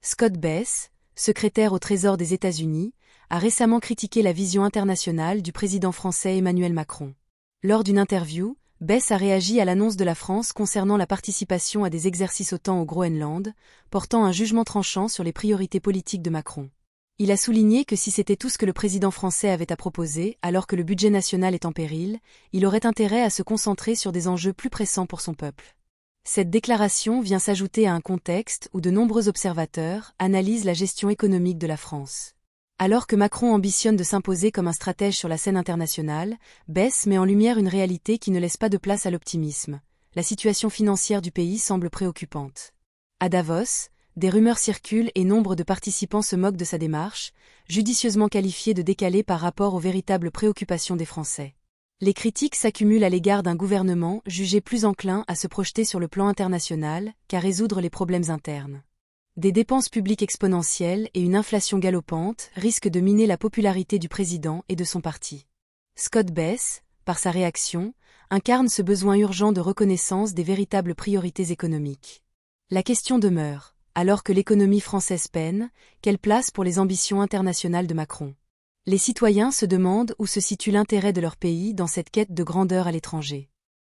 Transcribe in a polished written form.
Scott Bess, secrétaire au Trésor des États-Unis, a récemment critiqué la vision internationale du président français Emmanuel Macron. Lors d'une interview, Bess a réagi à l'annonce de la France concernant la participation à des exercices OTAN au Groenland, portant un jugement tranchant sur les priorités politiques de Macron. Il a souligné que si c'était tout ce que le président français avait à proposer, alors que le budget national est en péril, il aurait intérêt à se concentrer sur des enjeux plus pressants pour son peuple. Cette déclaration vient s'ajouter à un contexte où de nombreux observateurs analysent la gestion économique de la France. Alors que Macron ambitionne de s'imposer comme un stratège sur la scène internationale, Bess met en lumière une réalité qui ne laisse pas de place à l'optimisme. La situation financière du pays semble préoccupante. À Davos, des rumeurs circulent et nombre de participants se moquent de sa démarche, judicieusement qualifiée de décalée par rapport aux véritables préoccupations des Français. Les critiques s'accumulent à l'égard d'un gouvernement jugé plus enclin à se projeter sur le plan international qu'à résoudre les problèmes internes. Des dépenses publiques exponentielles et une inflation galopante risquent de miner la popularité du président et de son parti. Scott Bess, par sa réaction, incarne ce besoin urgent de reconnaissance des véritables priorités économiques. La question demeure, alors que l'économie française peine, quelle place pour les ambitions internationales de Macron ? Les citoyens se demandent où se situe l'intérêt de leur pays dans cette quête de grandeur à l'étranger.